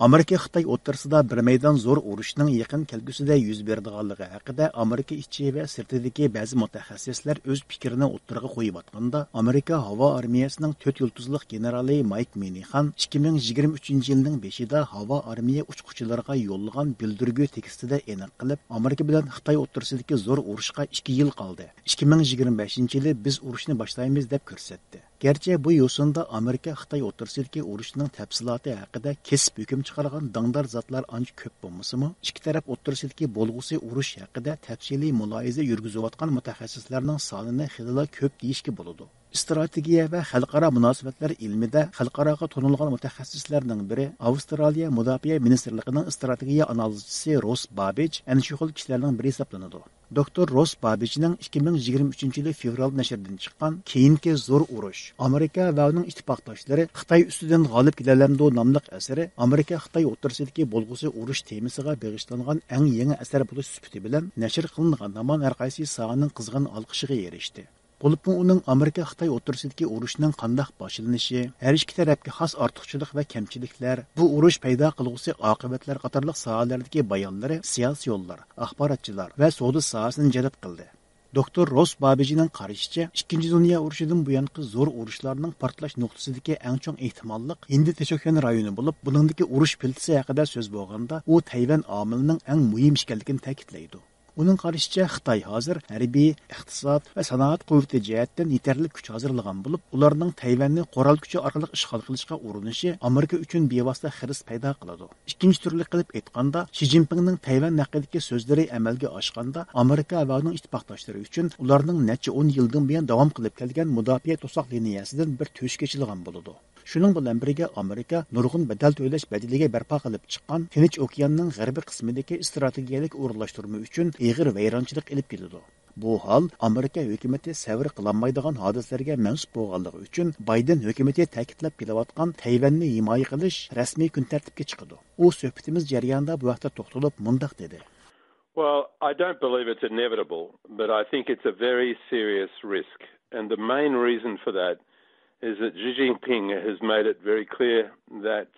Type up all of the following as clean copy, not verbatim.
Amerika Xitoy o'rtasida bir maydon zo'r urushning yaqin kelgusida yuz beradiganligi haqida Amerika ichi va sirtidagi ba'zi mutaxassislar o'z fikrini o'ttirg'a qo'yib atganda, Amerika havo armiyasining 4 yulduzliq generali Mayk Minixan 2023-yilning 5-ida havo armiya uchquchilariga yo'llagan bildirgi tekstida aniq qilib, Amerika bilan Xitoy o'rtasidagi zo'r urushga 2 yil qoldi. 2025-yili biz urushni boshlaymiz deb ko'rsatdi. Gerçi bu yo'sinda Amerika Xitoy o'rtasidagi urushning tafsiloti haqida kesib hukm chiqargan dangdar zotlar ancha ko'p bo'lmasa-mu, ikki taraf o'rtasidagi bo'lg'usi urush haqida tafsiliy muloyiza yurgizayotgan mutaxassislarning sonini xilala ko'p deyishga bo'ladi. Strategiya va xalqaro munosabatlar ilmida xalqaroga tonilgan mutaxassislarning biri Avstraliya Mudofaa ministrligining strategiya analizchisi Ross Babbage ana shu xil kishilarning biri hisoblanadi. Doktor Ross Babbage'ning 2023-yili fevral nashridan chiqqan Keyingi zo'r urush, Amerika va uning ittifoqdoshlari Xitoy ustidan g'olib kelalardi nomli asari Amerika Xitoy o'rtasidagi bo'lg'usi urush temasiga bag'ishlangan eng yangi asar bo'lish sifati bilan nashr qilingan hamon har qaysi sohaning qizg'in olqishiga erishdi. Bo'lib uning Amerika Xitoy o'rtasidagi urushning qanday boshlanishi, har ikki tarafga xos ortiqchilik va kamchiliklar, bu urush paydo qiluvchi oqibatlar qatorliq sohalardagi bayonlari siyosiyonlar, axborotchilar va savdo sohasini jalb qildi. Doktor Ross Babbage'ning qarashicha, Ikkinchi dunyo urushidan buyongi zo'r urushlarning portlash nuqtasidagi eng chong ehtimollik Hind Techokan rayoni bo'lib, buningdagi urush piltisi haqida so'z bo'lganda, u Tayvan omilining eng muhim ekanligini ta'kidlaydi. Uning qarashicha, Xitoy hozir harbiy, iqtisod va sanoat quvvati jihatdan yetarli kuch hozirlagan bo'lib, ularning Tayvanni qoral kuchi orqali ishg'ol qilishga urinishi Amerika uchun bevosita xiris paydo qiladi. Ikkinchi turli qilib aytganda, Xi Jinpingning Tayvan haqidagi so'zlari amalga oshganda, Amerika va uning ittifoqdoshlari uchun ularning necha 10 yildan buyon davom qilib kelgan mudofaa to'siq liniyasidan bir to'sh kechilgan bo'ladi. Shuning bilan birga Amerika nurg'un badal to'lash badiliga barpo qilib chiqqan Tinch okeanining g'arbiy qismidagi strategiyalik o'rinlashtirma uchun ig'ir vayronchilik ilib keladi. Bu hol Amerika hukumatı savr qilinmaydigan hodisalarga mansub bo'lganligi uchun Bayden hukumatı ta'kidlab kelayotgan Tayvanni himoya qilish rasmiy kun tartibga chiqadi. U suhbatimiz jarayonida bu vaqtda to'xtalib mundaq dedi. Well, I don't believe it's inevitable, but I think it's a very serious risk. And the main reason for that is that Xi Jinping has made it very clear that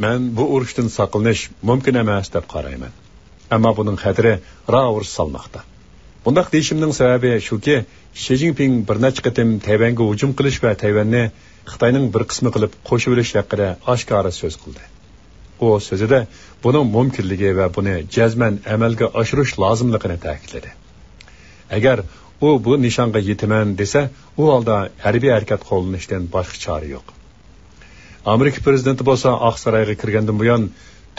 Men bu urushdan saqlanish mumkin emas deb qarayman. Ammo buning xatiri ravur salmoqda. Bundaq deyishimning sababi shuki, Xi Jinping bir necha qatim Tayvanga hujum qilish va Tayvanni Xitoyning bir qismi qilib qo'shib olish haqida oshkora so'z qildi. U so'zida buning mumkinligi va buni jazman amalga oshirish lozimligini ta'kidladi. Agar u bu nishonga yetaman desa, u holda harbiy harakat qo'llanishdan boshqa chora yo'q. Amerika prezidenti bo'lsa Oq saroyga kirgandan buyon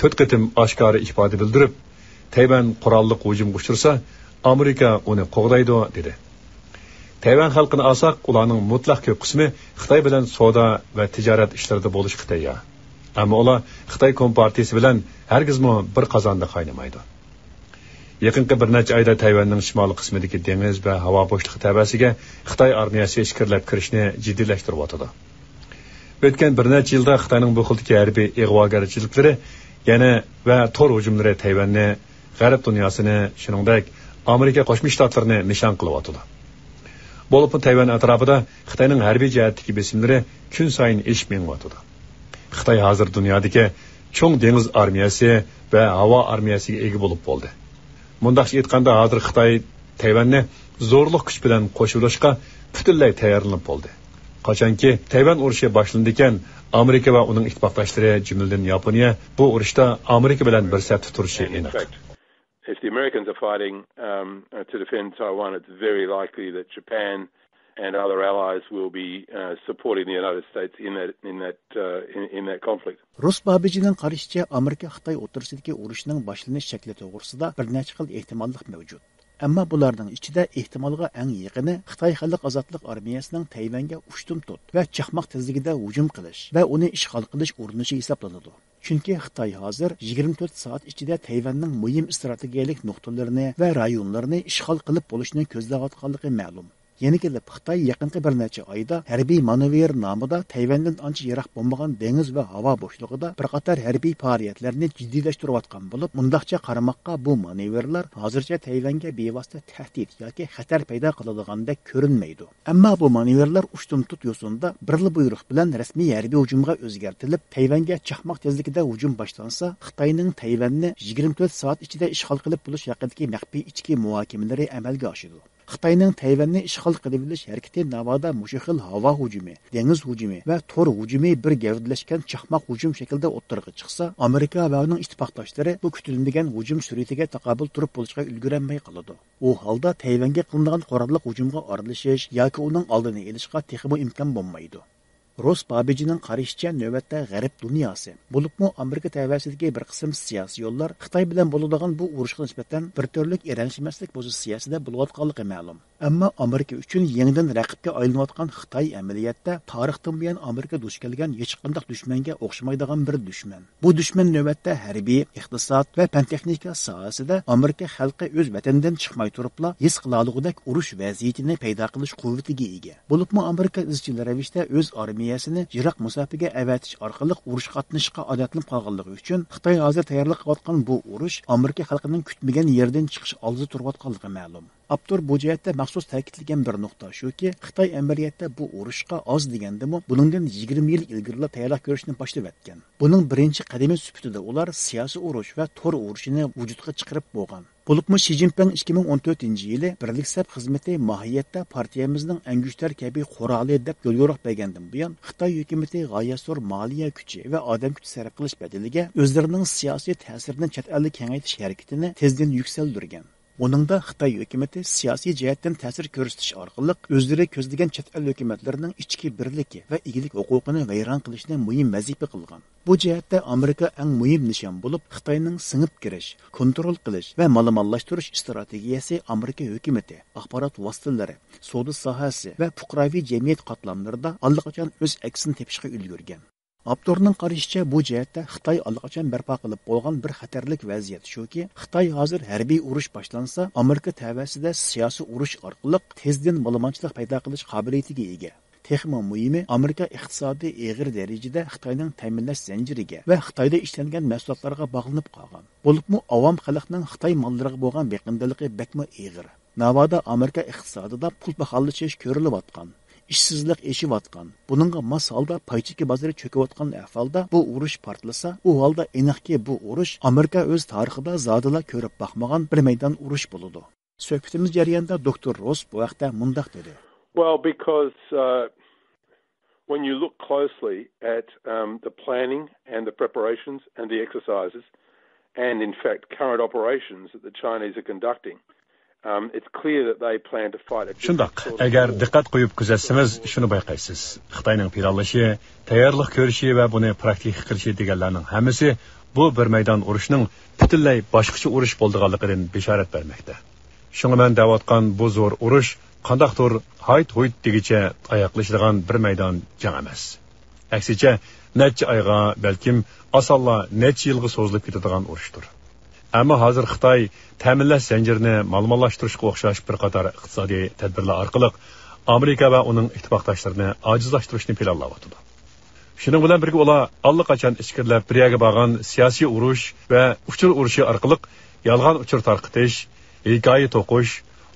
4 qatim oshkora ifoda bildirib, Tayvan qurolli hujumga uchirsa, Amerika uni qo'g'daydi dedi. Tayvan xalqini olsak, ularning mutlaq ko'p qismi Xitoy bilan savdo va tijorat ishlarida bo'lishga tayyor. Ammo ular Xitoy kompartiyasi bilan hargizmi bir qozonda qaynamaydi. Yaqinqi bir necha oyda Tayvanning shimoliy qismidagi dengiz va havo bo'shlig'i tabasiga Xitoy armiyasi ishkirlab kirishni jiddiylashtirib o'tadi. O'tgan bir necha yilda Xitoyning bu xildagi harbiy ig'vogarchiliklari yana va tor hujumlari Tayvanni, G'arb dunyosini, shuningdek Amerika Qo'shma Shtatlarini nishon qilib o'tadi. Bo'lib Tayvan atrofida Xitoyning harbiy jihatdagi besimlari kun sayin oshib o'tadi. Xitoy hozir dunyodagi cho'ng dengiz armiyasi va havo armiyasiga ega bo'lib bo'ldi. Mundaqcha aytganda, hozir Xitoy Tayvanni zo'rliq kuch bilan qo'shilishga butunlay tayyorlanib bo'ldi. Qachonki Tayvan urushi boshlandikan, Amerika va uning ittifoqdoshlari, jumladan Yaponiya, bu urushda Amerika bilan bir safda turishi aniq. If the Americans are fighting to defend Taiwan, it's very likely that Japan and other allies will be supporting the United States in that conflict. Rus Babbage'ning qarashicha, Amerika Xitoy o'rtasidagi urushning boshlanish shakli to'g'risida bir necha xil ehtimollik mavjud. Ammo bularning ichida ehtimolga eng yaqini Xitoy Xalq ozodlik armiyasining Tayvanga ushtum tut va chaqmoq tezligida hujum qilish va uni ishg'ol qilish urinishi hisoblanadi. Chunki Xitoy hozir 24 soat ichida Tayvanning muhim strategiyalik nuqtalarini va rayonlarini ishg'ol qilib bo'lishni ko'zlayotganligi ma'lum. Yana kelib Xitoy yaqinqi bir necha oyda harbiy manevr nomida Tayvandan ancha yiroq bo'lmagan dengiz va havo bo'shlig'ida bir qator harbiy faoliyatlarni jiddiylashtirayotgan bo'lib, mundaqcha qaramoqqa bu manevrlar hozircha Tayvanga bevosita tahdid yoki xatar paydo qiladigandek ko'rinmaydi. Ammo bu manevrlar ushtum-tut yo'sinda birli buyruq bilan rasmiy harbiy hujumga o'zgartirilib, Tayvanga chaqmoq tezligida hujum boshlansa, Xitoyning Tayvanni 24 soat ichida ishg'ol qilib bo'lish haqidagi maxfiy ichki muhokamalari amalga oshadi. Xitoyning Tayvanni ishg'ol qilib olish harakati navoda mushahil havo hujumi, dengiz hujumi va tor hujumi bir gavdalashgan chaqmoq hujum shaklida o'ttirg'i chiqsa, Amerika va uning ittifoqdoshlari bu kutilmagan hujum sur'atiga taqobil turib bo'lishga ulgurolmay qoladi. U holda Tayvanga qilingan qurolli hujumga aralashish yoki uning oldini olishga texmo imkon bo'lmaydi. Ross Babijining qarashicha navbatda g'arb dunyosi, bo'libmi Amerika tavasidagi bir qism siyosiy yo'llar Xitoy bilan bo'ladigan bu urushga nisbatan bir turlik eranishmaslik pozitsiyasida bo'layotganligi ma'lum. Ammo Amerika uchun yangidan raqibga aylanayotgan Xitoy amaliyotda tarixdan buyon Amerika duch kelgan hech qanday dushmanga o'xshamaydigan bir dushman. Bu dushman navbatda harbiy, iqtisod va fan-texnika sohasida Amerika xalqi o'z vatanidan chiqmay turibla his qiladigudek urush vaziyatini paydo qilish quvvatiga ega. Bo'libmi Amerika izchil ravishda o'z armiyasini yiroq masofaga avatish orqali urush qatnashishga odatlanib qolganligi uchun Xitoy hozir tayyorlik qilayotgan bu urush Amerika xalqining kutmagan yerdan chiqish oldida turayotganligi ma'lum. Abdur bu jihatda maxsus ta'kidlagan bir nuqta shuki, Xitoy amaliyotda bu urushga oz degandimi, buningdan 20 yil ilgari tayyorlik ko'rishni boshlab o'tgan. Buning birinchi qadami sifatida ular siyosiy urush va tor urushini vujudga chiqarib bo'lgan. Bo'libmi Xi Jinping 2014-yili Birlik saf xizmati mohiyatda partiyamizning angushtar kabi quroli deb yo'l yo'riq bergandan buyon Xitoy hukumati g'oyasor moliya kuchi va odam kuchi sarf qilish badaliga o'zlarining siyosiy ta'sirini chet elga kengaytirish harakatini tezdan yuksaltirgan. Buningda Xitoy hukumati siyosiy jihatdan ta'sir ko'rsatish orqali o'zlari ko'zlagan chet el hukumatlarining ichki birligi va egilik huquqini vayron qilishni muhim vazifa qilgan. Bu jihatda Amerika eng muhim nishon bo'lib, Xitoyning singib kirish, kontrol qilish va ma'lumotlashtirish strategiyasi Amerika hukumati, axborot vositalari, savdo sohasi va fuqaroviy jamiyat qatlamlarida allaqachon o'z aksini tepishga ulgurgan. Abdurning qarashicha bu jihatda Xitoy allaqachon barpo qilib bo'lgan bir xatarlik vaziyat shuki, Xitoy hozir harbiy urush boshlansa, Amerika tavasida siyosiy urush orqali tezdan ma'lumotchilik paydo qilish qobiliyatiga ega. Texmo muhimi, Amerika iqtisodiy eg'ir darajada Xitoyning ta'minlash zanjiriga va Xitoyda ishlangan mahsulotlarga bog'lanib qolgan. Bo'libmi avom xalqning Xitoy mollariga bo'lgan beqindiligi bakma eg'ir. Navoda Amerika iqtisodida pul baholashish ko'rilayotgan. İşsizlik eşiyotgan. Buningga mos holda paychiki bozori cho'kayotgan ahvolda bu urush portlasa, u holda aniqki bu urush Amerika o'z tarixida zodila ko'rib boqmagan bir maydon urush bo'ladi. Suhbatimiz jarayonida Dr. Ross bu vaqtda mundaq dedi. Well, because when you look closely at the planning and the preparations and the exercises and in fact current operations that the Chinese are conducting, it's clear that they plan to fight a Shundoq, agar diqqat qo'yib kuzatsangiz, shuni bayqaysiz. Xitoyning planlashi, tayyorlik ko'rishi va buni praktik qilishi deganlarning hammasi bu bir maydon urushning butunlay boshqacha urush bo'lganligidan bishorat bermoqda. Shunga men da'vatgan bu zo'r urush qandaqdir hayt-hoyt degicha oyoqlashadigan bir maydon jang emas. Aksicha, necha oyga, balkim osonla necha yilga so'zilib ketadigan urushdir. Ammo hozir Xitoy ta'minlash zanjirini ma'lumotlashtirish o'xshash bir qator iqtisodiy tadbirlar orqali Amerika va uning ittifoqdoshlarini ojizlashtirishni planlayapti. Shuning bilan birga ular allaqachon ichkirlab bir yerga borgan siyosiy urush va uchur urushi orqali yolg'on uchur tarqatish, hikoya to'qish,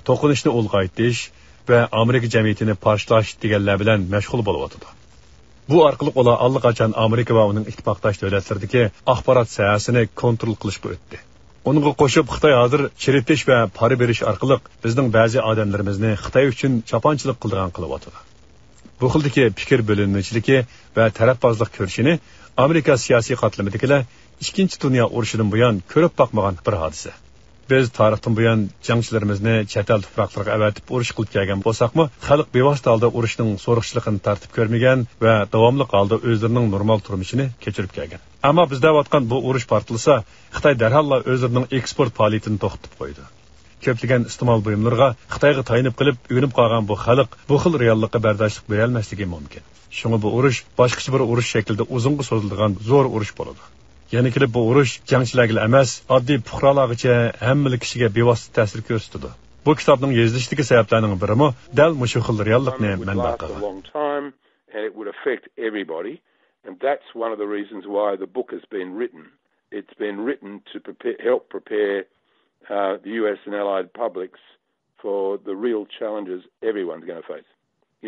to'qinishni ulg'aytirish va Amerika jamiyatini parchlash deganlar bilan mashg'ul bo'lyapti. Bu orqali ular allaqachon Amerika va uning ittifoqdosh davlatlaridagi axborot sohasini kontrol qilishga o'tdi. Onunğa qo'shib Xitoy hozir chiritish va pora berish orqali bizning ba'zi odamlarimizni Xitoy uchun chaponchilik qilgan qilyapti. Bu xildagi fikr bo'linmachiligi va tarafbozlik ko'rishini Amerika siyosiy qatlamidagilar Ikkinchi dunyo urushidan buyon ko'rib boqmagan bir hodisa. Biz tarixdan buyon jangchilarimizni chet el tuproqlariga avatib urush qilib kelgan bo'lsakmi, xalq bevosita holda urushning so'riqchiligini tartib ko'rmagan va davomli holda o'zlarining normal turmushini kechirib kelgan. Ammo bizda vatgan bu urush portlasa, Xitoy darhol o'zlarining eksport faoliyatini to'xtatib qo'ydi. Ko'plagan iste'mol buyumlariga Xitoyga tayinib qilib, o'ynib qolgan bu xalq bu xil reallikka bardoshlik bera olmasligi mumkin. Shunga bu urush boshqacha bir urush shaklida uzunga so'ziladigan zo'r urush bo'ladi. Yana kelib bu urush jangchilarga emas, oddiy fuqarolargacha hamma kishiga bevosita ta'sir ko'rsatadi. Bu kitobning yozilishdagi sabablarning birimi dal mushu xil reallikni manba qilgan. And it would affect everybody, and that's one of the reasons why the book has been written. It's been written to help prepare the US and allied publics for the real challenges everyone's going to face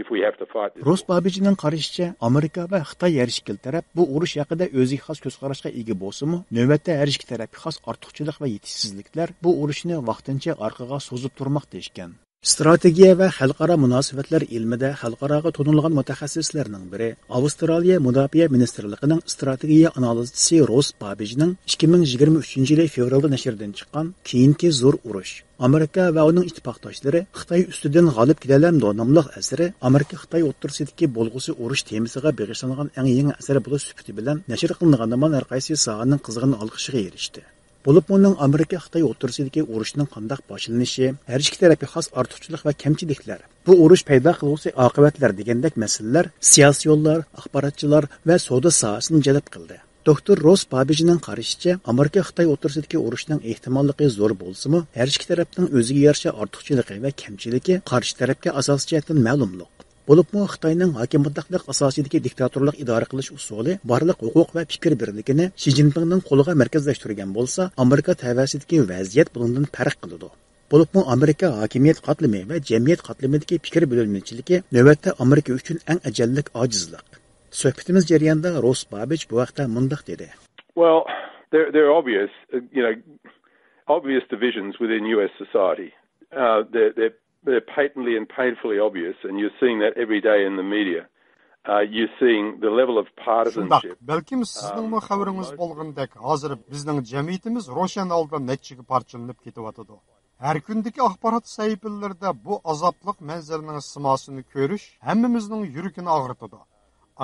if we have to fight this. Ross Babich'ning qarashicha, Amerika va Xitoy har ikki taraf bu urush haqida o'ziga xos ko'z qarashga ega bo'lsa-mu, navbatda har ikki tarafga xos ortiqchilik va yetishsizliklar bu urushni vaqtincha orqaga so'zib turmoqda ekan. Strategiya va xalqaro munosabatlar ilmida xalqaroga to'nilgan mutaxassislarning biri, Avstraliya Mudofaa ministrligining strategiya analizchisi Ross Babichning 2023-yil fevralda nashrdan chiqqan Keyingi zo'r urush, Amerika va uning ittifoqdoshlari Xitoy ustidan g'olib kelalamdi nomli asari Amerika-Xitoy o'rtasidagi bo'lg'usi urush temasiga bag'ishlangan eng yangi asar bo'lish sifati bilan nashr qilingandan har qaysi sohaning qizg'in olqishiga erishdi. Bo'lib uning Amerika-Xitoy o'rtasidagi urushning qanday boshlanishi, har ikki tarafga xos ortiqchilik va kamchiliklar, bu urush paydo qiluvchi oqibatlar degandek masalalar siyosiyonlar, axborotchilar va savdo sohasini jalb qildi. Doktor Ross Babichning qarashicha, Amerika-Xitoy o'rtasidagi urushning ehtimolligi zo'r bo'lsa-mu, har ikki tarafning o'ziga yarasha ortiqchiligi va kamchiligi qarshi tarafga asosiy jihatdan ma'lumliq. Bo'libmi Xitoyning hokimiyatlik asosidagi diktatorlik idora qilish usuli barliq huquq va fikr birligini Xi Jinpingning qo'liga markazlashtirgan bo'lsa, Amerika tavasidagi vaziyat bundan farq qiladi. Bo'libmi Amerika hokimiyat qatlami va jamiyat qatlamidagi fikr bo'linmachiligi navbatda Amerika uchun eng ajallik ojizlik. Suhbatimiz jarayonida Ross Babich bu vaqtda mundaq dedi. Well, there are obvious divisions within US society. They're patently and painfully obvious, and you're seeing that every day in the media. You're seeing the level of partisanship. Belki sizning xabaringiz bo'lgandek, hozir bizning jamiyatimiz ro'shan holda nechiga parchalanib ketyapti. Har kundagi axborot saytlarida bu azobliq manzaraning simosini ko'rish hammamizning yuragini og'ritadi.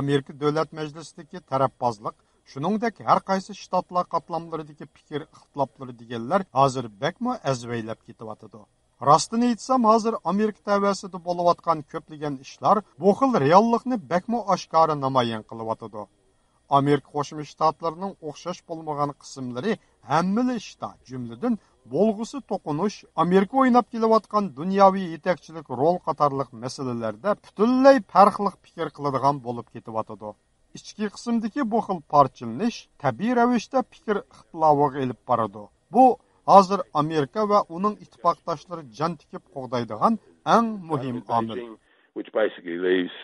Amerika Davlat Majlisidagi tarafbozlik, shuningdek har qaysi shtatlar qatlamlaridagi fikr ixtiloflari deganlar hozir bakmo azvaylab ketyapti. Rastını aytsam, hozir Amerika tavasida bo'layotgan ko'plagan ishlar bu xil reallikni bakmo oshkora namoyon qilyapti. Amerika Qo'shma Shtatlarining o'xshash bo'lmagan qismlari hammali ishda, jumladan bo'lg'usi to'qinish, Amerika o'ynab kelayotgan dunyoviy yetakchilik rol qatorliq masalalarda butunlay farqli fikr qiladigan bo'lib ketyapti. Ichki qismdagi bu xil parchalanish tabiiy ravishda fikr ixtilofiga olib boradi. Bu hozir Amerika va uning ittifoqdoshlari jon tikib qo'g'daydigan eng muhim omil. Which basically leaves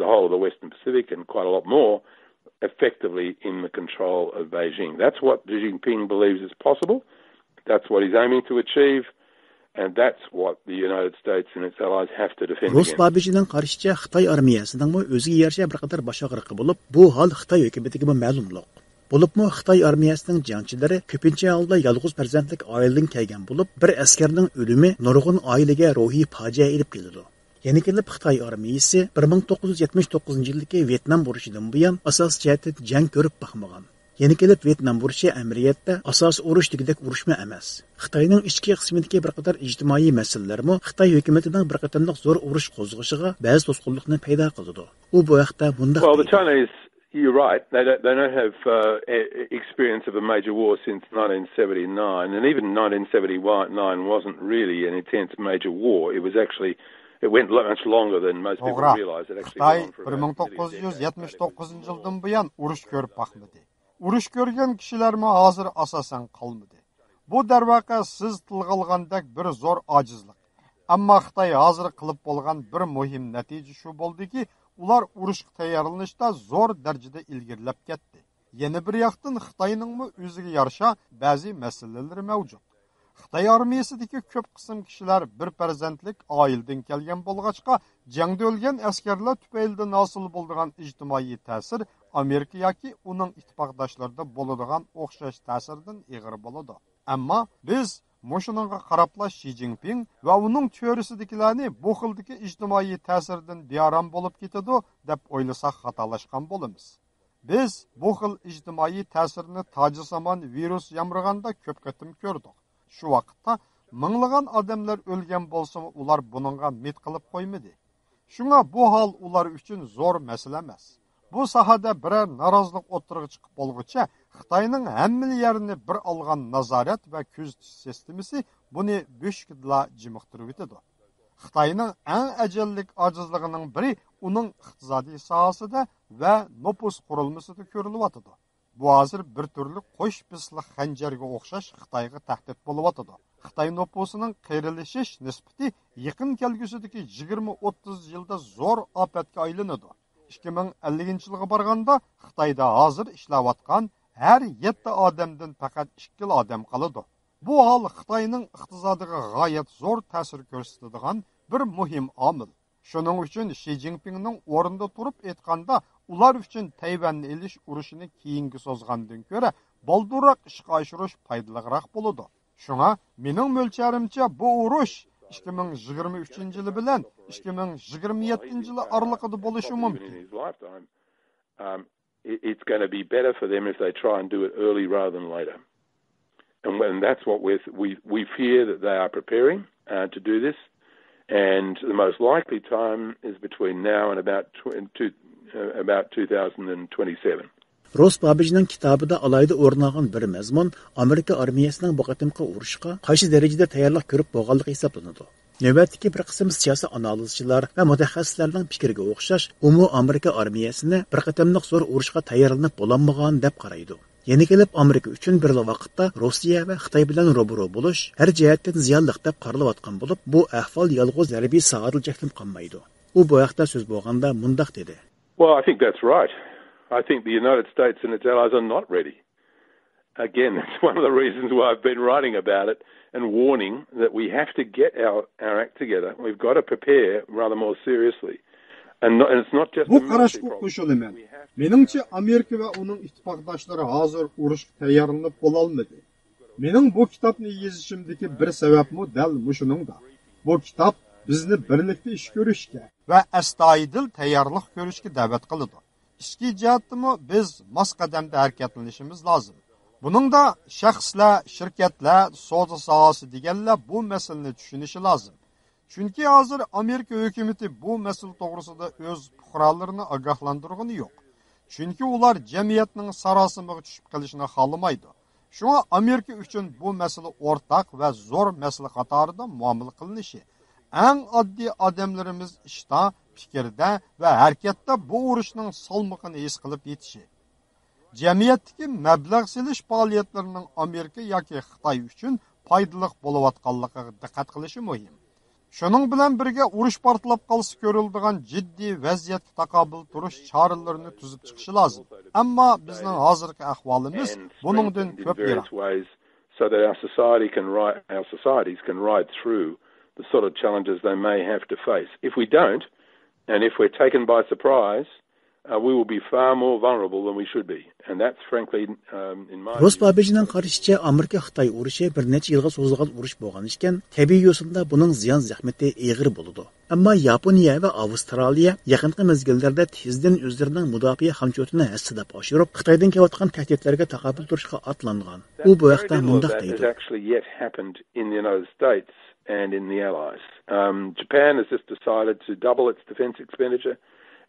the whole of the Western Pacific and quite a lot more effectively in the control of Beijing. That's what Xi Jinping believes is possible. That's what he's aiming to achieve. And that's what the United States and its allies have to defend against. Ross Babichning qarashicha, Xitoy armiyasining o'ziga yarasha bir qator bosh og'riqi bo'lib, bu hol Xitoy hukumatiga ma'lumliq. Bo'libmi Xitoy armiyasining jangchilari ko'pincha holda yolg'iz farzandlik oiladan kelgan bo'lib, bir askarning o'limi nurg'un oilaga ruhiy fojia olib keladi. Yana kelib Xitoy armiyasi 1979-yildagi Vyetnam urushidan buyon asos jihatdan jang ko'rib boqmagan. Yana kelib Vyetnam urushi amaliyotda asos urush degidek urushma emas. Xitoyning ichki qismidagi bir qator ijtimoiy masalalarmi Xitoy hukumatining bir qatorliq zo'r urush qo'zg'ishiga ba'zi to'sqinlikni paydo qiladi. U bu vaqtda bunda You're right. They don't have experience of a major war since 1979, and even 1979 wasn't really an intense major war. It went much longer than most people realize. It actually went on for about 1979 yildan buyon urush ko'rib boqmadi. Urush ko'rgan kishilarmi hozir asosan qolmadi. Bu darvaqa siz tilg'ilgandek bir zo'r ojizlik. Ammo Xitoy hozir qilib bo'lgan bir muhim natija shu bo'ldiki, ular urushga tayyorlanishda zo'r darajada ilgirlab ketdi. Yana bir yoqdan Xitoyningmi o'ziga yarasha ba'zi masalalar mavjud. Xitoy armiyasidagi ko'p qism kishilar bir farzandlik oiladan kelgan bo'lg'achqa, jangda o'lgan askarlar tufaylidan hosil bo'lgan ijtimoiy ta'sir Amerika yoki uning ittifoqdoshlarida bo'ladigan o'xshash ta'sirdan ig'ir bo'ladi. Ammo biz Moshununga qarabla Xi Jinping va uning teoriyasidagilarni bu xildagi ijtimoiy ta'sirdan bearam bo'lib ketadi deb o'ylasak xatolashgan bo'lamiz. Biz bu xil ijtimoiy ta'sirni tojisamon virus yamraganda ko'p qatim ko'rdik. Shu vaqtda minglagan odamlar o'lgan bo'lsa, ular buningga mit qilib qo'ymadi. Shunga bu hol ular uchun zo'r masala emas. bu sahada birər narazılıq o'tirg'i chiqib bo'lguncha Xitoyning hamma yerini bir olgan nazorat va kuzatish sistemasi buni bo'shkidla jimiqtirib o'tadi. Xitoyning eng ajallik ojizligining biri uning iqtisodiy sohasida va nopus qurilmasida ko'rilyotidi. Bu hozir bir turli qo'sh pisliq xanjarga o'xshash Xitoyga tahdid bo'lyotidi. Xitoy nopusining qiyrilishish nisbati yaqin kelgusidagi 20-30 yilda zo'r ofatga aylanadi. 2050-yilga borganda Xitoyda hozir ishlayotgan har 7 odamdan faqat 2 odam qoladi. Bu hol Xitoyning iqtisodiga g'oyat zo'r ta'sir ko'rsatadigan bir muhim omil. Shuning uchun Xi Jinpingning o'rinda turib aytganda, ular uchun Tayvanni elish urushini keyingi so'zgandan ko'ra boldurroq ishga oshirish foydaliroq bo'ladi. Shunga mening mo'lcharimcha bu urush 2023 yili bilan 2027 yili oralig'ida bo'lishi mumkin. It's going to be better for them if they try and do it early rather than later. And that's what we fear that they are preparing to do this. And the most likely time is between now and about 2027. Ross Babbijning kitobida alayda o'rin olgan bir mazmun Amerika armiyasining bu qatimqi urushga qaysi darajada tayyorlik ko'rib bo'lganligi hisoblanadi. Navbatdagi bir qism siyosiy analizchilar va mutaxassislarning fikriga o'xshash, Amerika armiyasini bir qatimliq zo'r urushga tayyorlanib bo'lanmagan deb qaraydi. Yeni kelib Amerika uchun bir vaqtda Rossiya va Xitoy bilan ro'baro bo'lish har jihatdan ziyonli deb qaralayotgan bo'lib, bu ahvol yolg'iz harbiy saodatlikdan qolmaydi. U bu haqda so'z bo'lganda mundaq dedi. Well, I think that's right. I think the United States and its allies are not ready. Again, that's one of the reasons why I've been writing about it and warning that we have to get our act together. We've got to prepare rather more seriously. And it's not just bu qarashga qo'shilaman. Meningcha Amerika va uning ittifoqdoshlari hozir urushga tayyorlanib bo'la olmadi. Mening bu kitobni yozishimdagi bir sababmi dal mushuningda. Bu kitob bizni birlikda ish ko'rishga va astoydil tayyorlik ko'rishga da'vat qiladi. İki jihatdimi biz mos qadamda harakatlanishimiz lozim. Buningda shaxslar, shirkatlar, savdo sohasi deganlar bu masalani tushunishi lozim. Chunki hozir Amerika hukumatı bu masala to'g'risida o'z fuqarolarini ogohlantirgani yo'q. Chunki ular jamiyatning sarosimaga tushib qolishini xohlamaydi. Shunga Amerika uchun bu masala o'rtaq va zo'r masala qatorida muomala qilinishi. Eng oddiy odamlarimiz ishda, fikrda va harakatda bu urushning salmoqini his qilib yetishi. Jamiyatdagi mablag' selish faoliyatlarining Amerika yoki Xitoy uchun foydali bo'layotganligiga diqqat qilishi muhim. Shuning bilan birga urush portlab qolsa ko'riladigan jiddiy vaziyatga taqobil turish choralarini tuzib chiqishi lozim. Ammo bizning hozirgi ahvolimiz buningdan ko'p yiroq. So that our societies can ride through the sort of challenges they may have to face. If we don't, and if we're taken by surprise, we will be far more vulnerable than we should be. And that's frankly, in my Ross Babbijning qarashicha, Amerika-Xitoy urushi bir necha yilga so'zilgan urush bo'lgan ekan, tabiiy yo'sinda buning ziyon zahmati og'ir bo'ladi. Ammo Yaponiya va Avstraliya yaqinqi mezgillarda tezdan o'zlarining mudofaa hamjotini hassadab oshirib, Xitoydan kelayotgan tahdidlarga taqobil turishga otlangan. U bu haqda mundaq deydi. And in the Allies. Japan has just decided to double its defence expenditure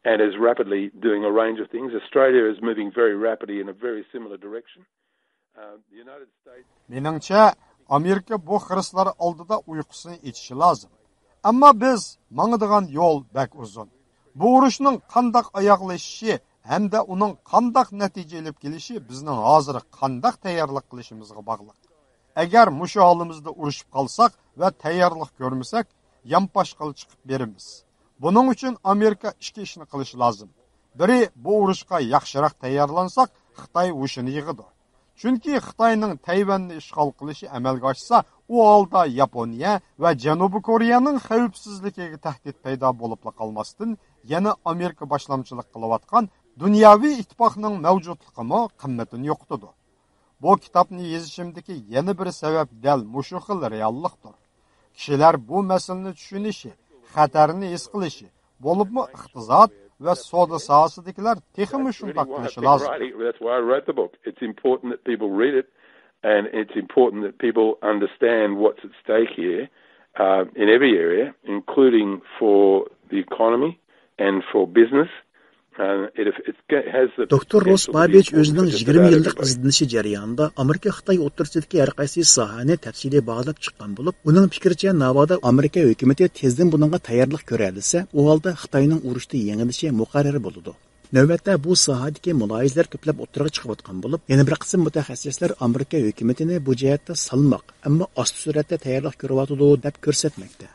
and is rapidly doing a range of things. Australia is moving very rapidly in a very similar direction. The United States... Meningcha, Amerika bu xiristlar oldida uyqusini etishi lozim. Ammo biz mangadigan yo'l bak uzun. Bu urushning qandoq oyoqlashishi hamda uning qandoq natija olib kelishi bizning hozir qandoq tayyorlik qilishimizga bog'liq. Agar mushu holimizda urushib qolsak va tayyorlik ko'rmasak, yampashqal chiqib beramiz. Buning uchun Amerika ikki ishni qilishi lozim. Biri, bu urushga yaxshiroq tayyorlansak, Xitoy ushini yig'idi. Chunki Xitoyning Tayvanni ishg'ol qilishi amalga oshsa, u holda Yaponiya va Janubiy Koreyaning xavfsizligiga tahdid paydo bo'lib qolmasdan, yana Amerika boshlamchilik qilayotgan dunyoviy ittifoqning mavjudligini qimmatini yo'qotadi. Bu kitobni yozishimdagi yana bir sabab dal mushu xil reallikdir. Kishilar bu masalani tushunishi, xatarni his qilishi, bo'libmi iqtisod va savdo sohasidagilar texmi shunday qilishi lozim. That's why I wrote the book. It's important that people read it and it's important that people understand what's at stake here in every area, including for the economy and for business Doktor Ross Babich o'zining 20 yillik izlanishi jarayonida Amerika Xitoy o'rtasidagi har qaysi sohani tafsiliy bog'lab chiqqan bo'lib, uning fikricha navoda Amerika hukumati tezdan buningga tayyorlik ko'ra olsa, u holda Xitoyning urushda yengilishi muqarrar bo'ladi. Navbatda bu sohadagi muloyizalar ko'plab o'tirg'i chiqayotgan bo'lib, yana bir qism mutaxassislar Amerika hukumatini bu jihatda salmoq, ammo osti suratda tayyorlik ko'ryotidi deb ko'rsatmoqda.